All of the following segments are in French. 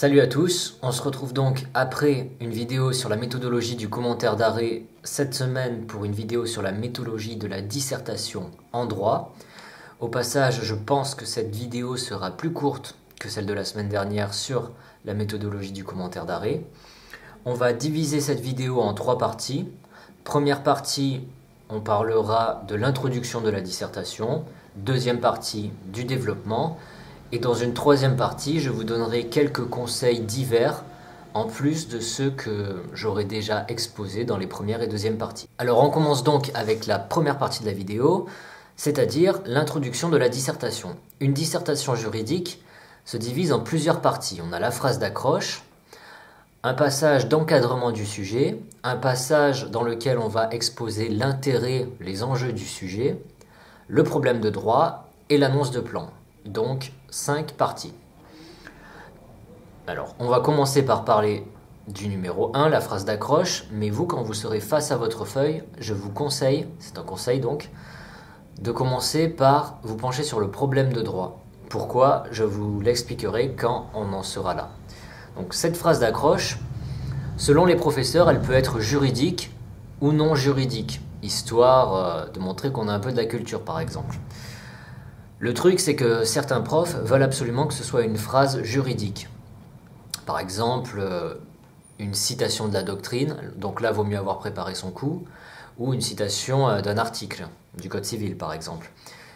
Salut à tous, on se retrouve donc après une vidéo sur la méthodologie du commentaire d'arrêt cette semaine pour une vidéo sur la méthodologie de la dissertation en droit. Au passage, je pense que cette vidéo sera plus courte que celle de la semaine dernière sur la méthodologie du commentaire d'arrêt. On va diviser cette vidéo en 3 parties. Première partie, on parlera de l'introduction de la dissertation. Deuxième partie, du développement. Et dans une troisième partie, je vous donnerai quelques conseils divers en plus de ceux que j'aurais déjà exposés dans les premières et deuxièmes parties. Alors on commence donc avec la première partie de la vidéo, c'est-à-dire l'introduction de la dissertation. Une dissertation juridique se divise en plusieurs parties. On a la phrase d'accroche, un passage d'encadrement du sujet, un passage dans lequel on va exposer l'intérêt, les enjeux du sujet, le problème de droit et l'annonce de plan. Donc 5 parties. Alors, on va commencer par parler du numéro 1, la phrase d'accroche, mais vous, quand vous serez face à votre feuille, je vous conseille, c'est un conseil donc, de commencer par vous pencher sur le problème de droit. Pourquoi? Je vous l'expliquerai quand on en sera là. Donc cette phrase d'accroche, selon les professeurs, elle peut être juridique ou non juridique, histoire de montrer qu'on a un peu de la culture par exemple. Le truc, c'est que certains profs veulent absolument que ce soit une phrase juridique. Par exemple, une citation de la doctrine, donc là, vaut mieux avoir préparé son coup, ou une citation d'un article du Code civil, par exemple.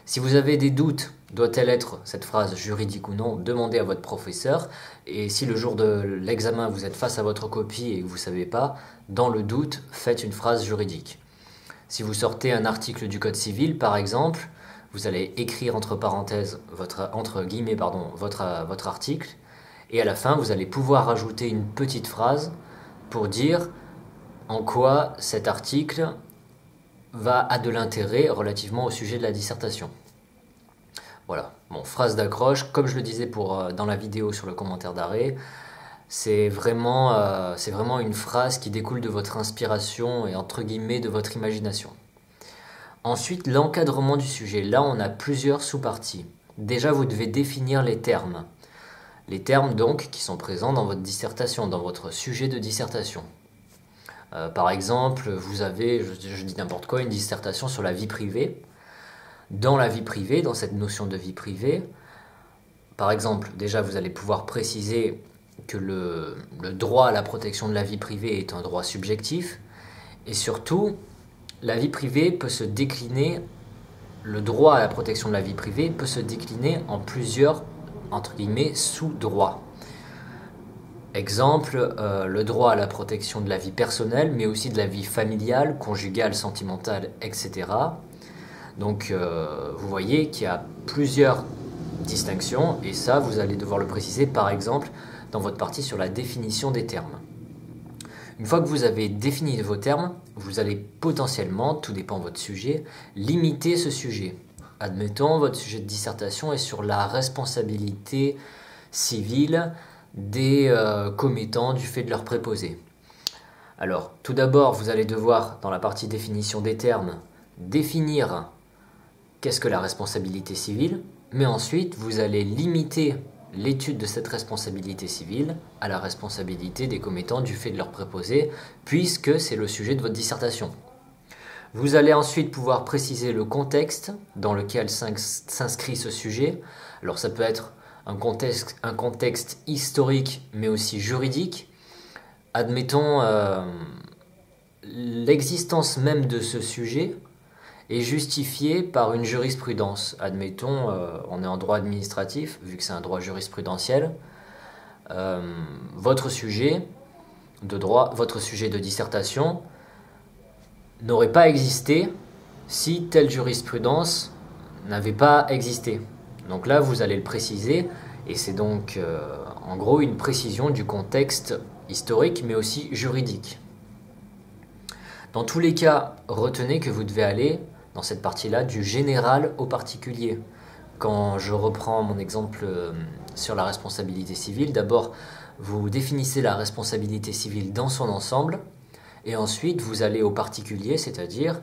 Si vous avez des doutes, doit-elle être cette phrase juridique ou non, demandez à votre professeur. Et si le jour de l'examen, vous êtes face à votre copie et que vous ne savez pas, dans le doute, faites une phrase juridique. Si vous sortez un article du Code civil, par exemple, vous allez écrire entre parenthèses, votre article, et à la fin, vous allez pouvoir rajouter une petite phrase pour dire en quoi cet article a de l'intérêt relativement au sujet de la dissertation. Voilà, bon, phrase d'accroche, comme je le disais dans la vidéo sur le commentaire d'arrêt, c'est vraiment une phrase qui découle de votre inspiration et entre guillemets de votre imagination. Ensuite, l'encadrement du sujet. Là, on a plusieurs sous-parties. Déjà, vous devez définir les termes. Les termes, donc, qui sont présents dans votre dissertation, dans votre sujet de dissertation. Par exemple, vous avez, je dis n'importe quoi, une dissertation sur la vie privée. Dans la vie privée, dans cette notion de vie privée, par exemple, déjà, vous allez pouvoir préciser que le droit à la protection de la vie privée est un droit subjectif. Et surtout, la vie privée peut se décliner, le droit à la protection de la vie privée peut se décliner en plusieurs, entre guillemets, sous-droits. Exemple, le droit à la protection de la vie personnelle, mais aussi de la vie familiale, conjugale, sentimentale, etc. Donc, vous voyez qu'il y a plusieurs distinctions, et ça, vous allez devoir le préciser, par exemple, dans votre partie sur la définition des termes. Une fois que vous avez défini vos termes, vous allez potentiellement, tout dépend de votre sujet, limiter ce sujet. Admettons, votre sujet de dissertation est sur la responsabilité civile des commettants du fait de leur préposé. Alors, tout d'abord, vous allez devoir, dans la partie définition des termes, définir qu'est-ce que la responsabilité civile, mais ensuite, vous allez limiter l'étude de cette responsabilité civile à la responsabilité des commettants du fait de leur préposé, puisque c'est le sujet de votre dissertation. Vous allez ensuite pouvoir préciser le contexte dans lequel s'inscrit ce sujet. Alors ça peut être un contexte historique, mais aussi juridique. Admettons, l'existence même de ce sujet est justifié par une jurisprudence. Admettons, on est en droit administratif, vu que c'est un droit jurisprudentiel. Votre sujet de dissertation n'aurait pas existé si telle jurisprudence n'avait pas existé. Donc là, vous allez le préciser, et c'est donc en gros une précision du contexte historique, mais aussi juridique. Dans tous les cas, retenez que vous devez aller dans cette partie-là, du général au particulier. Quand je reprends mon exemple sur la responsabilité civile, d'abord, vous définissez la responsabilité civile dans son ensemble, et ensuite, vous allez au particulier, c'est-à-dire,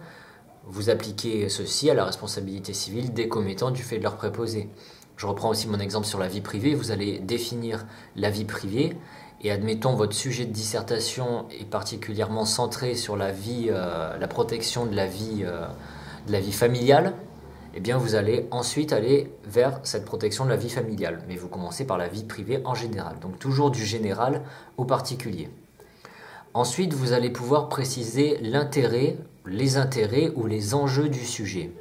vous appliquez ceci à la responsabilité civile des commettants du fait de leur préposé. Je reprends aussi mon exemple sur la vie privée. Vous allez définir la vie privée et admettons votre sujet de dissertation est particulièrement centré sur la vie, la protection de la vie familiale. Eh bien, vous allez ensuite aller vers cette protection de la vie familiale. Mais vous commencez par la vie privée en général. Donc toujours du général au particulier. Ensuite, vous allez pouvoir préciser l'intérêt, les intérêts ou les enjeux du sujet.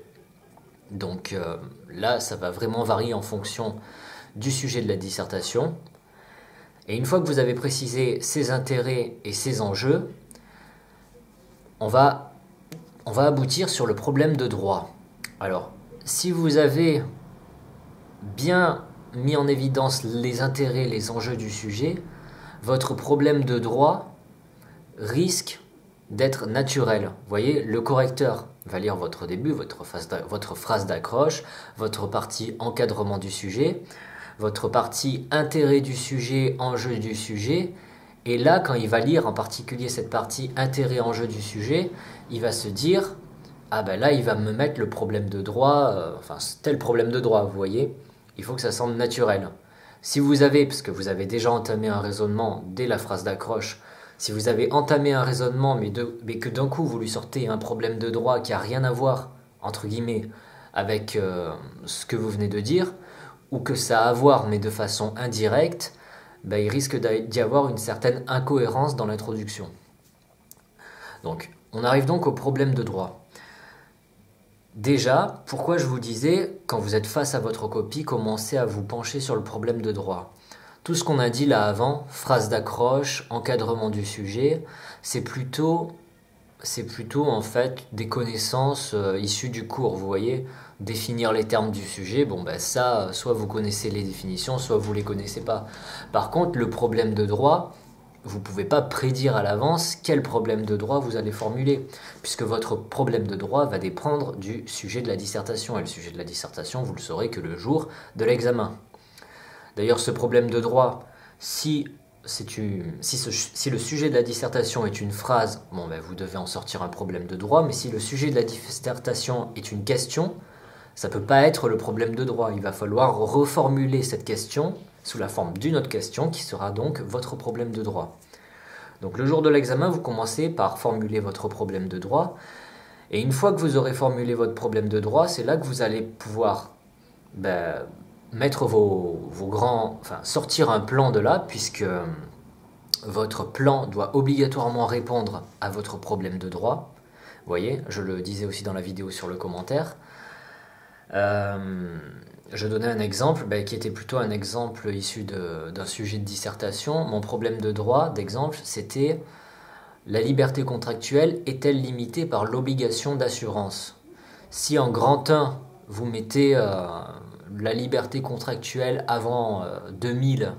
Donc là, ça va vraiment varier en fonction du sujet de la dissertation. Et une fois que vous avez précisé ces intérêts et ces enjeux, on va aboutir sur le problème de droit. Alors, si vous avez bien mis en évidence les intérêts, les enjeux du sujet, votre problème de droit risque d'être naturel. Vous voyez, le correcteur va lire votre début, votre phrase d'accroche, votre partie encadrement du sujet, votre partie intérêt du sujet, enjeu du sujet. Et là, quand il va lire en particulier cette partie intérêt, enjeu du sujet, il va se dire « Ah ben là, il va me mettre le problème de droit, enfin tel problème de droit, vous voyez. Il faut que ça semble naturel. » Si vous avez, parce que vous avez déjà entamé un raisonnement dès la phrase d'accroche, si vous avez entamé un raisonnement mais que d'un coup vous lui sortez un problème de droit qui n'a rien à voir, entre guillemets, avec ce que vous venez de dire, ou que ça a à voir mais de façon indirecte, ben, il risque d'y avoir une certaine incohérence dans l'introduction. Donc, on arrive donc au problème de droit. Déjà, pourquoi je vous disais, quand vous êtes face à votre copie, commencez à vous pencher sur le problème de droit. Tout ce qu'on a dit là avant, phrase d'accroche, encadrement du sujet, c'est plutôt en fait des connaissances issues du cours, vous voyez. Définir les termes du sujet, bon ben ça, soit vous connaissez les définitions, soit vous les connaissez pas. Par contre, le problème de droit, vous ne pouvez pas prédire à l'avance quel problème de droit vous allez formuler, puisque votre problème de droit va dépendre du sujet de la dissertation, et le sujet de la dissertation, vous le saurez que le jour de l'examen. D'ailleurs, ce problème de droit, si le sujet de la dissertation est une phrase, bon ben vous devez en sortir un problème de droit, mais si le sujet de la dissertation est une question, ça ne peut pas être le problème de droit. Il va falloir reformuler cette question sous la forme d'une autre question qui sera donc votre problème de droit. Donc le jour de l'examen, vous commencez par formuler votre problème de droit. Et une fois que vous aurez formulé votre problème de droit, c'est là que vous allez pouvoir mettre sortir un plan de là, puisque votre plan doit obligatoirement répondre à votre problème de droit. Vous voyez, je le disais aussi dans la vidéo sur le commentaire. Je donnais un exemple qui était plutôt un exemple issu d'un sujet de dissertation. Mon problème de droit d'exemple, c'était la liberté contractuelle est-elle limitée par l'obligation d'assurance? Si en grand 1, vous mettez la liberté contractuelle avant 2000,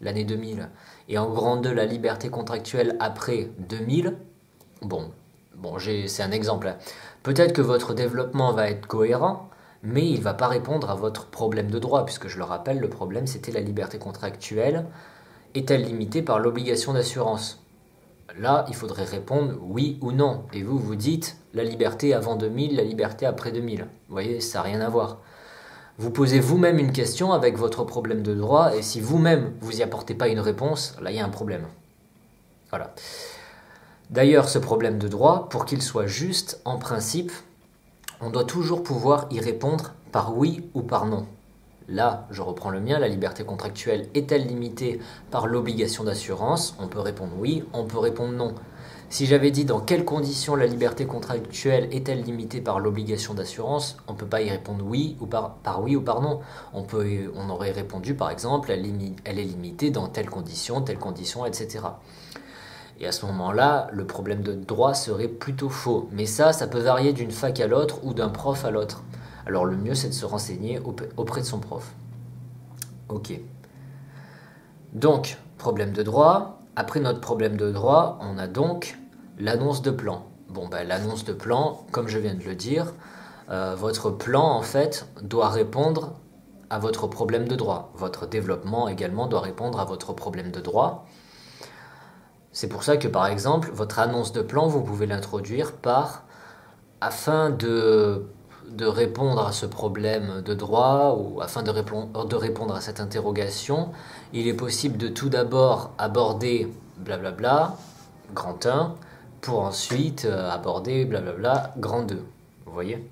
l'année 2000, et en grand 2, la liberté contractuelle après 2000, c'est un exemple. Peut-être que votre développement va être cohérent, mais il ne va pas répondre à votre problème de droit, puisque je le rappelle, le problème c'était la liberté contractuelle est-elle limitée par l'obligation d'assurance? Là, il faudrait répondre oui ou non, et vous dites la liberté avant 2000, la liberté après 2000. Vous voyez, ça n'a rien à voir. Vous posez vous-même une question avec votre problème de droit, et si vous-même vous n'y apportez pas une réponse, là il y a un problème. Voilà. D'ailleurs, ce problème de droit, pour qu'il soit juste, en principe, on doit toujours pouvoir y répondre par oui ou par non. Là, je reprends le mien, la liberté contractuelle est-elle limitée par l'obligation d'assurance? On peut répondre oui, on peut répondre non. Si j'avais dit dans quelles conditions la liberté contractuelle est-elle limitée par l'obligation d'assurance, on ne peut pas y répondre oui ou par oui ou par non. On aurait répondu par exemple, elle est limitée dans telle condition, etc. Et à ce moment-là, le problème de droit serait plutôt faux. Mais ça peut varier d'une fac à l'autre ou d'un prof à l'autre. Alors le mieux, c'est de se renseigner auprès de son prof. Ok. Donc, problème de droit. Après notre problème de droit, on a donc l'annonce de plan. L'annonce de plan, comme je viens de le dire, votre plan, en fait, doit répondre à votre problème de droit. Votre développement également doit répondre à votre problème de droit. C'est pour ça que, par exemple, votre annonce de plan, vous pouvez l'introduire afin de de répondre à ce problème de droit ou afin de répondre à cette interrogation, il est possible de tout d'abord aborder blablabla, grand 1, pour ensuite aborder blablabla, grand 2. Vous voyez ?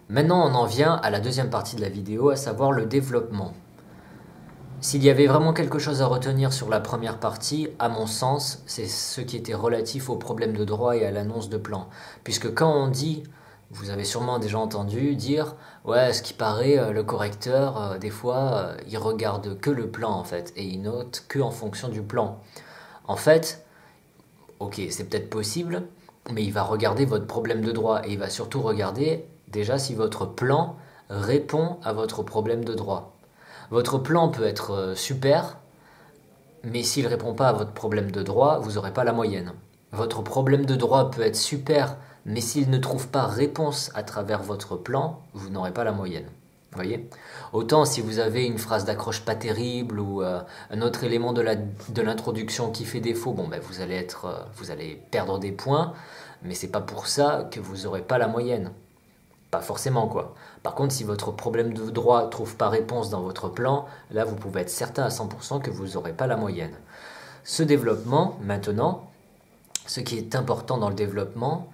Maintenant, on en vient à la deuxième partie de la vidéo, à savoir le développement. S'il y avait vraiment quelque chose à retenir sur la première partie, à mon sens, c'est ce qui était relatif aux problèmes de droit et à l'annonce de plan. Puisque quand on dit, vous avez sûrement déjà entendu dire, ouais, ce qui paraît, le correcteur, des fois, il regarde que le plan en fait, et il note que en fonction du plan. En fait, ok, c'est peut-être possible, mais il va regarder votre problème de droit, et il va surtout regarder déjà si votre plan répond à votre problème de droit. Votre plan peut être super, mais s'il ne répond pas à votre problème de droit, vous n'aurez pas la moyenne. Votre problème de droit peut être super, mais s'il ne trouve pas réponse à travers votre plan, vous n'aurez pas la moyenne. Vous voyez ? Autant si vous avez une phrase d'accroche pas terrible ou un autre élément de l'introduction qui fait défaut, bon, ben, vous allez perdre des points, mais c'est pas pour ça que vous n'aurez pas la moyenne. Pas forcément quoi. Par contre, si votre problème de droit ne trouve pas réponse dans votre plan, là vous pouvez être certain à 100% que vous n'aurez pas la moyenne. Ce développement, maintenant, ce qui est important dans le développement,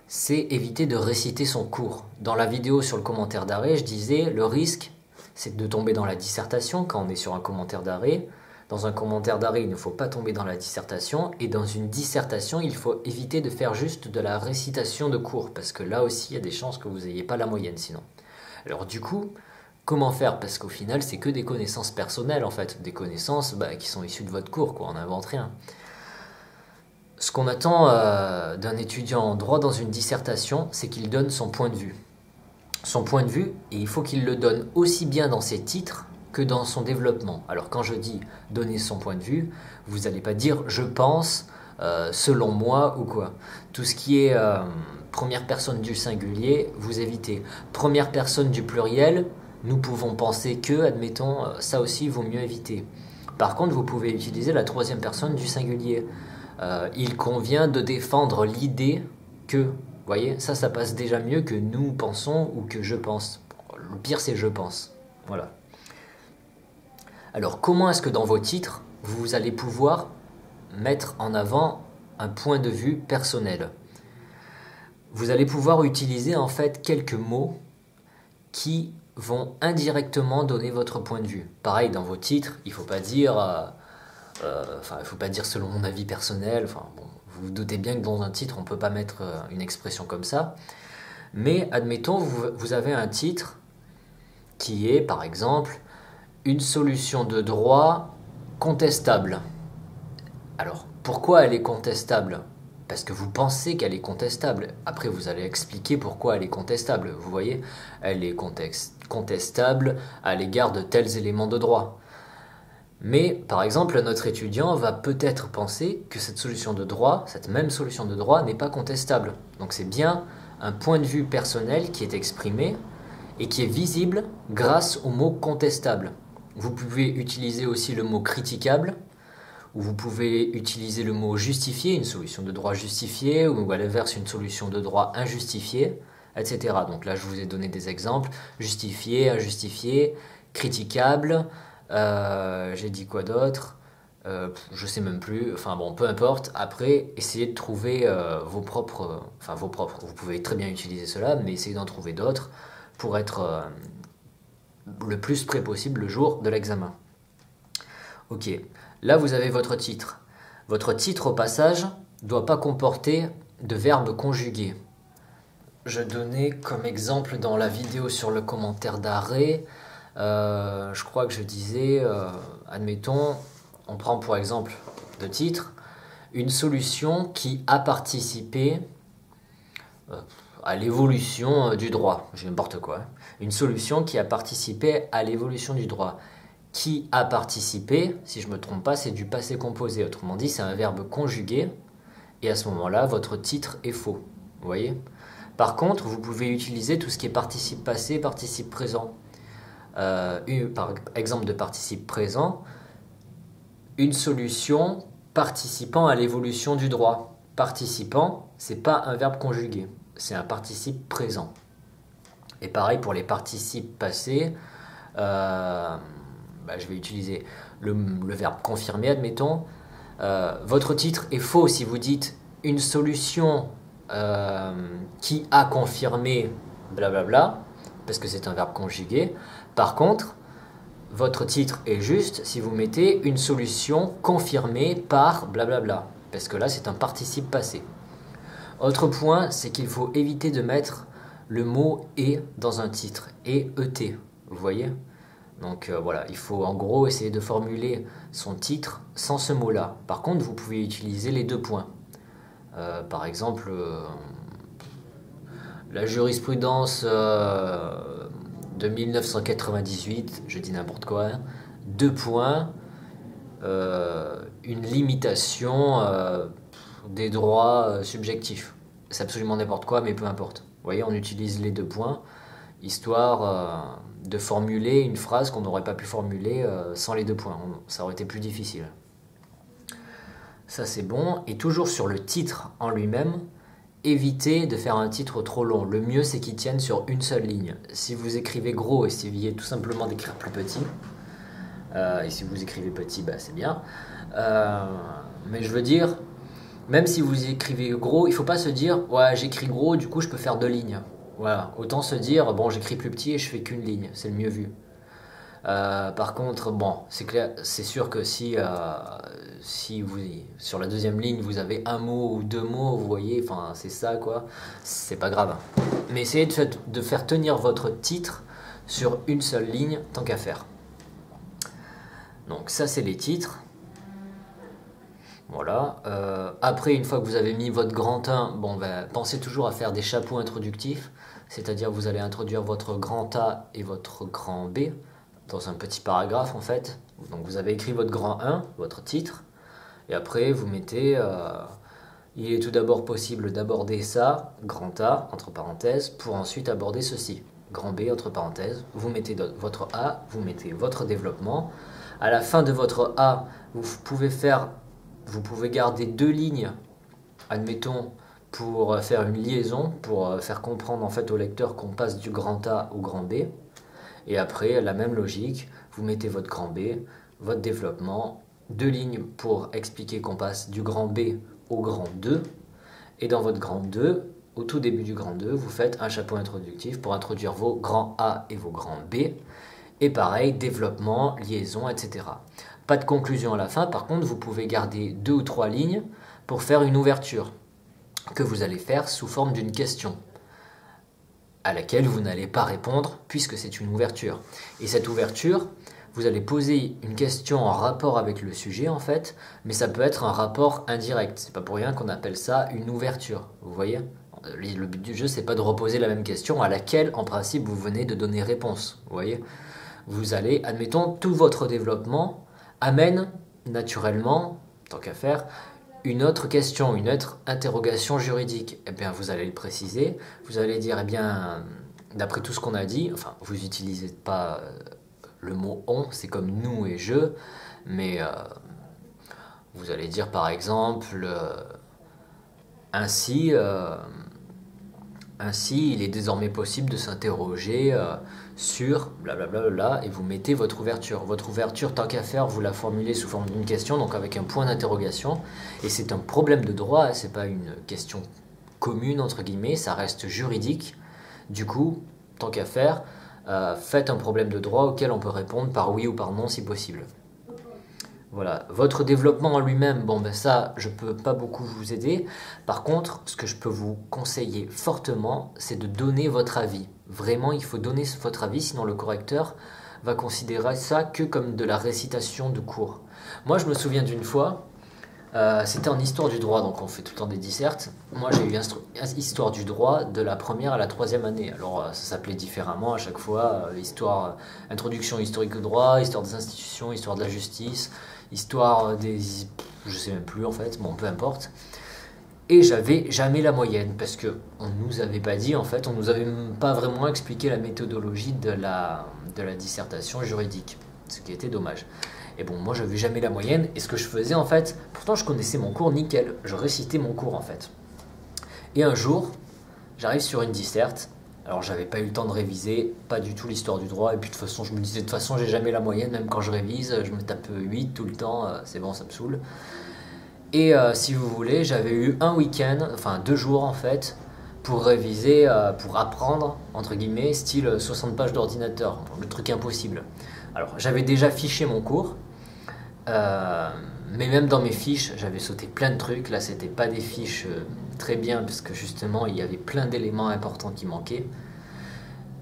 c'est éviter de réciter son cours. Dans la vidéo sur le commentaire d'arrêt, je disais le risque, c'est de tomber dans la dissertation quand on est sur un commentaire d'arrêt. Dans un commentaire d'arrêt, il ne faut pas tomber dans la dissertation. Et dans une dissertation, il faut éviter de faire juste de la récitation de cours. Parce que là aussi, il y a des chances que vous n'ayez pas la moyenne sinon. Alors du coup, comment faire? Parce qu'au final, c'est que des connaissances personnelles en fait. Des connaissances qui sont issues de votre cours, quoi. On n'invente rien. Ce qu'on attend d'un étudiant en droit dans une dissertation, c'est qu'il donne son point de vue. Son point de vue, et il faut qu'il le donne aussi bien dans ses titres que dans son développement. Alors quand je dis donner son point de vue, vous n'allez pas dire je pense, selon moi ou quoi. Tout ce qui est première personne du singulier, vous évitez. Première personne du pluriel, nous pouvons penser que, admettons, ça aussi il vaut mieux éviter. Par contre, vous pouvez utiliser la troisième personne du singulier. Il convient de défendre l'idée que, vous voyez, ça passe déjà mieux que nous pensons ou que je pense. Le pire c'est je pense. Voilà. Alors comment est-ce que dans vos titres, vous allez pouvoir mettre en avant un point de vue personnel? Vous allez pouvoir utiliser en fait quelques mots qui vont indirectement donner votre point de vue. Pareil, dans vos titres, il ne faut pas dire, il faut pas dire selon mon avis personnel. Enfin, bon, vous vous doutez bien que dans un titre, on ne peut pas mettre une expression comme ça. Mais admettons, vous avez un titre qui est, par exemple, une solution de droit contestable. Alors, pourquoi elle est contestable? Parce que vous pensez qu'elle est contestable. Après, vous allez expliquer pourquoi elle est contestable. Vous voyez, elle est contestable à l'égard de tels éléments de droit. Mais, par exemple, notre étudiant va peut-être penser que cette solution de droit, cette même solution de droit, n'est pas contestable. Donc c'est bien un point de vue personnel qui est exprimé et qui est visible grâce au mot contestable. Vous pouvez utiliser aussi le mot critiquable, ou vous pouvez utiliser le mot justifié, une solution de droit justifiée, ou à l'inverse une solution de droit injustifiée, etc. Donc là je vous ai donné des exemples, justifié, injustifié, critiquable, j'ai dit quoi d'autre, je sais même plus, enfin bon, peu importe. Après, essayez de trouver vos propres, vous pouvez très bien utiliser cela, mais essayez d'en trouver d'autres pour être le plus près possible le jour de l'examen. Ok, là vous avez votre titre. Votre titre au passage ne doit pas comporter de verbes conjugués. Je donnais comme exemple dans la vidéo sur le commentaire d'arrêt, je crois que je disais, admettons, on prend pour exemple de titre, une solution qui a participé à l'évolution du droit, j'ai n'importe quoi. Une solution qui a participé à l'évolution du droit. Qui a participé, si je ne me trompe pas, c'est du passé composé. Autrement dit, c'est un verbe conjugué. Et à ce moment-là, votre titre est faux. Vous voyez? Par contre, vous pouvez utiliser tout ce qui est participe passé, participe présent. Par exemple de participe présent, une solution participant à l'évolution du droit. Participant, c'est pas un verbe conjugué. c'est un participe présent. Et pareil pour les participes passés, je vais utiliser le verbe confirmer, admettons. Votre titre est faux si vous dites une solution qui a confirmé blablabla, parce que c'est un verbe conjugué. Par contre, votre titre est juste si vous mettez une solution confirmée par blablabla, parce que là c'est un participe passé. Autre point, c'est qu'il faut éviter de mettre le mot « et » dans un titre, « et ET », vous voyez? Donc voilà, il faut en gros essayer de formuler son titre sans ce mot-là. Par contre, vous pouvez utiliser les deux points. Par exemple, la jurisprudence de 1998, je dis n'importe quoi, hein, deux points, une limitation des droits subjectifs. C'est absolument n'importe quoi, mais peu importe. Vous voyez, on utilise les deux points, histoire de formuler une phrase qu'on n'aurait pas pu formuler sans les deux points. Ça aurait été plus difficile. Ça c'est bon. Et toujours sur le titre en lui-même, évitez de faire un titre trop long. Le mieux c'est qu'il tienne sur une seule ligne. Si vous écrivez gros, essayez tout simplement d'écrire plus petit. Et si vous écrivez petit, c'est bien. Mais je veux dire, même si vous écrivez gros, il ne faut pas se dire « ouais, j'écris gros, du coup je peux faire 2 lignes ». Voilà, autant se dire « bon, j'écris plus petit et je fais qu'une ligne », c'est le mieux vu. Par contre, bon, c'est clair, c'est sûr que si vous, sur la deuxième ligne, vous avez un mot ou 2 mots, vous voyez, enfin, c'est ça, quoi, c'est pas grave. Mais essayez de faire tenir votre titre sur une seule ligne, tant qu'à faire. Donc ça, c'est les titres. Voilà. Après, une fois que vous avez mis votre grand 1, pensez toujours à faire des chapeaux introductifs, c'est-à-dire vous allez introduire votre grand A et votre grand B dans un petit paragraphe en fait. Donc vous avez écrit votre grand 1, votre titre, et après vous mettez il est tout d'abord possible d'aborder ça, grand A, entre parenthèses, pour ensuite aborder ceci, grand B, entre parenthèses. Vous mettez votre A, vous mettez votre développement. À la fin de votre A, vous pouvez garder 2 lignes, admettons, pour faire une liaison, pour faire comprendre en fait au lecteur qu'on passe du grand A au grand B. Et après, la même logique, vous mettez votre grand B, votre développement, 2 lignes pour expliquer qu'on passe du grand B au grand 2. Et dans votre grand 2, au tout début du grand 2, vous faites un chapeau introductif pour introduire vos grands A et vos grands B. Et pareil, développement, liaison, etc. Pas de conclusion à la fin, par contre, vous pouvez garder 2 ou 3 lignes pour faire une ouverture que vous allez faire sous forme d'une question à laquelle vous n'allez pas répondre puisque c'est une ouverture. Et cette ouverture, vous allez poser une question en rapport avec le sujet en fait, mais ça peut être un rapport indirect. C'est pas pour rien qu'on appelle ça une ouverture, vous voyez ? Le but du jeu, c'est pas de reposer la même question à laquelle, en principe, vous venez de donner réponse, vous voyez ? Vous allez, admettons, tout votre développement amène naturellement, tant qu'à faire, une autre question, une autre interrogation juridique. Eh bien, vous allez le préciser. Vous allez dire, eh bien, d'après tout ce qu'on a dit, enfin, vous n'utilisez pas le mot « on », c'est comme « nous » et « je », mais vous allez dire, par exemple, ainsi, il est désormais possible de s'interroger sur blablabla et vous mettez votre ouverture. Votre ouverture, tant qu'à faire, vous la formulez sous forme d'une question, donc avec un point d'interrogation. Et c'est un problème de droit, c'est pas une question commune, entre guillemets, ça reste juridique. Du coup, tant qu'à faire, faites un problème de droit auquel on peut répondre par oui ou par non si possible. Voilà, votre développement en lui-même, ça, je peux pas beaucoup vous aider. Par contre, ce que je peux vous conseiller fortement, c'est de donner votre avis. Vraiment, il faut donner votre avis, sinon le correcteur va considérer ça que comme de la récitation de cours. Moi, je me souviens d'une fois, c'était en histoire du droit, donc on fait tout le temps des dissertes. Moi, j'ai eu histoire du droit de la première à la 3e année. Alors, ça s'appelait différemment à chaque fois. Introduction historique au droit, histoire des institutions, histoire de la justice, histoire des... je sais même plus en fait, peu importe. Et j'avais jamais la moyenne, parce qu'on ne nous avait pas dit, en fait, on nous avait pas vraiment expliqué la méthodologie de la dissertation juridique, ce qui était dommage. Et moi j'avais jamais la moyenne, et ce que je faisais en fait, pourtant je connaissais mon cours nickel, je récitais mon cours en fait. Et un jour, j'arrive sur une disserte. Alors j'avais pas eu le temps de réviser, pas du tout l'histoire du droit, et puis de toute façon je me disais de toute façon j'ai jamais la moyenne, même quand je révise, je me tape 8 tout le temps, c'est bon, ça me saoule. Et si vous voulez, j'avais eu un week-end, enfin 2 jours en fait, pour réviser, pour apprendre, entre guillemets, style 60 pages d'ordinateur, le truc impossible. Alors j'avais déjà fiché mon cours, mais même dans mes fiches, j'avais sauté plein de trucs. Là, c'était pas des fiches très bien, parce que justement, il y avait plein d'éléments importants qui manquaient.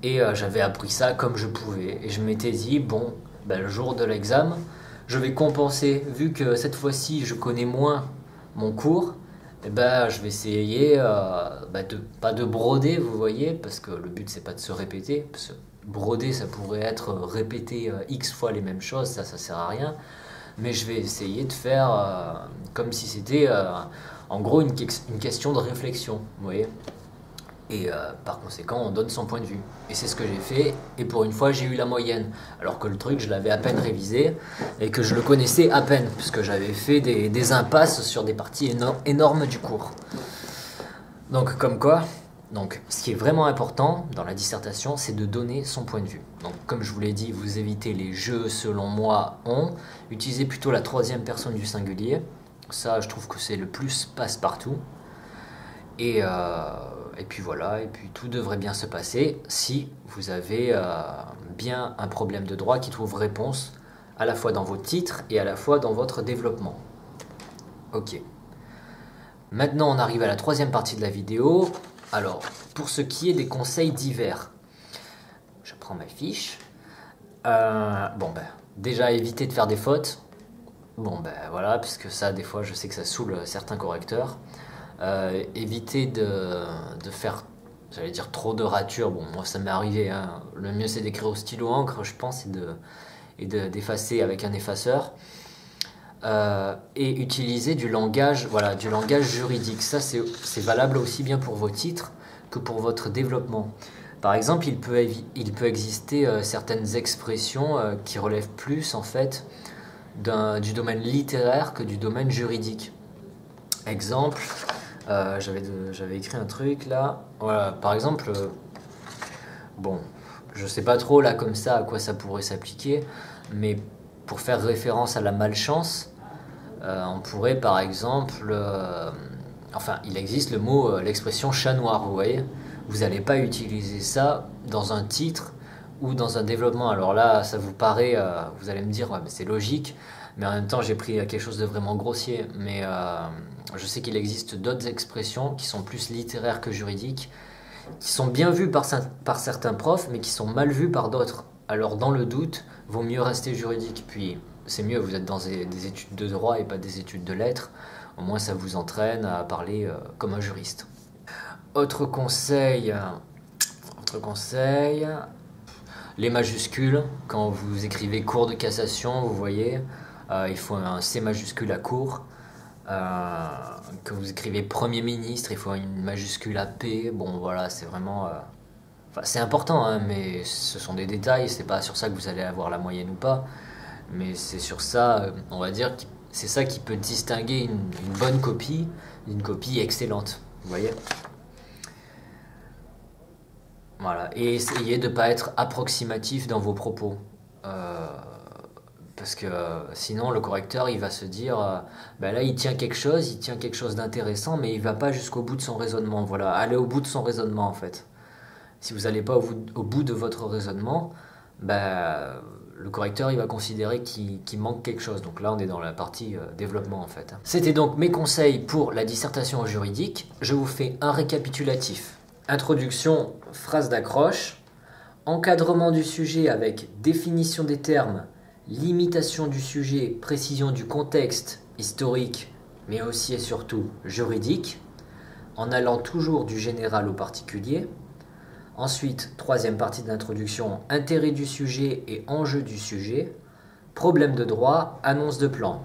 Et j'avais appris ça comme je pouvais. Et je m'étais dit, bon, ben, le jour de l'examen, je vais compenser. Vu que cette fois-ci, je connais moins mon cours, eh ben, je vais essayer pas de broder, vous voyez, parce que le but, c'est pas de se répéter. Parce que broder, ça pourrait être répéter X fois les mêmes choses, ça sert à rien. Mais je vais essayer de faire comme si c'était en gros une question de réflexion, vous voyez. Et par conséquent, on donne son point de vue. Et c'est ce que j'ai fait, et pour une fois, j'ai eu la moyenne. Alors que le truc, je l'avais à peine révisé, et que je le connaissais à peine, puisque j'avais fait des impasses sur des parties énormes du cours. Donc comme quoi, donc, ce qui est vraiment important dans la dissertation, c'est de donner son point de vue. Donc, comme je vous l'ai dit, vous évitez les jeux selon moi, on. Utilisez plutôt la troisième personne du singulier. Ça, je trouve que c'est le plus passe-partout. Et puis voilà, et puis tout devrait bien se passer si vous avez bien un problème de droit qui trouve réponse à la fois dans vos titres et à la fois dans votre développement. Ok. Maintenant, on arrive à la troisième partie de la vidéo. Alors, pour ce qui est des conseils divers, je prends ma fiche. Déjà, évitez de faire des fautes. Bon, ben voilà, puisque ça, des fois, je sais que ça saoule certains correcteurs. Évitez de faire, j'allais dire, trop de ratures. Bon, moi, ça m'est arrivé, hein. Le mieux, c'est d'écrire au stylo encre, je pense, et d'effacer avec un effaceur. Et utiliser du langage juridique. Ça, c'est valable aussi bien pour vos titres que pour votre développement. Par exemple, il peut exister certaines expressions qui relèvent plus en fait du domaine littéraire que du domaine juridique. Exemple, j'avais écrit un truc là. Voilà, par exemple, bon, je sais pas trop là comme ça à quoi ça pourrait s'appliquer, mais pour faire référence à la malchance, on pourrait par exemple, il existe le mot, l'expression chat noir, vous voyez. Vous n'allez pas utiliser ça dans un titre ou dans un développement. Alors là, ça vous paraît, vous allez me dire, ouais, mais c'est logique, mais en même temps, j'ai pris quelque chose de vraiment grossier. Mais je sais qu'il existe d'autres expressions qui sont plus littéraires que juridiques, qui sont bien vues par certains profs, mais qui sont mal vues par d'autres. Alors dans le doute, vaut mieux rester juridique. Puis c'est mieux, vous êtes dans des études de droit et pas des études de lettres. Au moins ça vous entraîne à parler comme un juriste. Autre conseil, les majuscules. Quand vous écrivez cour de cassation, vous voyez, il faut un C majuscule à cour. Quand vous écrivez Premier ministre, il faut une majuscule à P. Bon voilà, c'est vraiment... c'est important, hein, mais ce sont des détails. C'est pas sur ça que vous allez avoir la moyenne ou pas. Mais c'est sur ça, on va dire, c'est ça qui peut distinguer une bonne copie d'une copie excellente. Vous voyez ? Voilà. Et essayez de ne pas être approximatif dans vos propos. Parce que sinon, le correcteur, il va se dire, là, il tient quelque chose d'intéressant, mais il ne va pas jusqu'au bout de son raisonnement. Voilà, allez au bout de son raisonnement, en fait. Si vous n'allez pas au bout de votre raisonnement, le correcteur il va considérer qu'il manque quelque chose. Donc là on est dans la partie développement en fait. C'était donc mes conseils pour la dissertation juridique. Je vous fais un récapitulatif. Introduction, phrase d'accroche, encadrement du sujet avec définition des termes, limitation du sujet, précision du contexte historique, mais aussi et surtout juridique, en allant toujours du général au particulier. Ensuite, troisième partie de l'introduction, intérêt du sujet et enjeu du sujet, problème de droit, annonce de plan.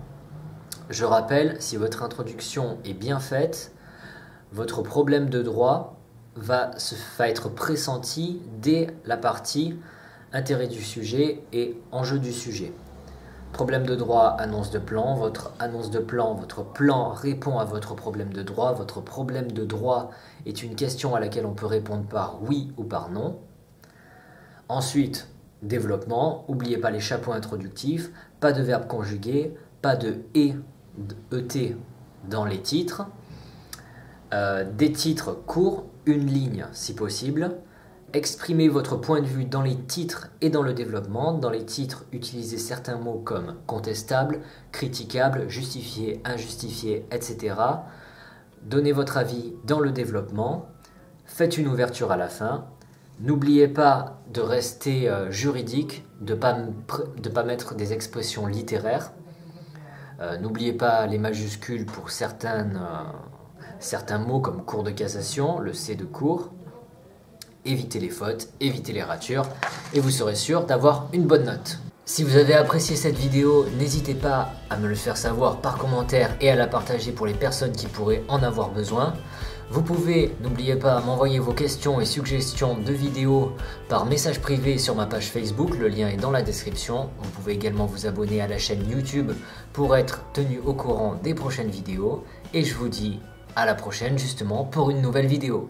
Je rappelle, si votre introduction est bien faite, votre problème de droit va être pressenti dès la partie intérêt du sujet et enjeu du sujet. Problème de droit, annonce de plan. Votre annonce de plan, votre plan répond à votre problème de droit. Votre problème de droit est une question à laquelle on peut répondre par oui ou par non. Ensuite, développement. N'oubliez pas les chapeaux introductifs. Pas de verbe conjugué. Pas de et, et dans les titres. Des titres courts, une ligne si possible. Exprimez votre point de vue dans les titres et dans le développement. Dans les titres, utilisez certains mots comme contestable, critiquable, justifié, injustifié, etc. Donnez votre avis dans le développement. Faites une ouverture à la fin. N'oubliez pas de rester juridique, de ne pas mettre des expressions littéraires. N'oubliez pas les majuscules pour certains mots comme cour de cassation, le C de cour. Évitez les fautes, évitez les ratures et vous serez sûr d'avoir une bonne note. Si vous avez apprécié cette vidéo, n'hésitez pas à me le faire savoir par commentaire et à la partager pour les personnes qui pourraient en avoir besoin. Vous pouvez, n'oubliez pas, m'envoyer vos questions et suggestions de vidéos par message privé sur ma page Facebook, le lien est dans la description. Vous pouvez également vous abonner à la chaîne YouTube pour être tenu au courant des prochaines vidéos. Et je vous dis à la prochaine justement pour une nouvelle vidéo.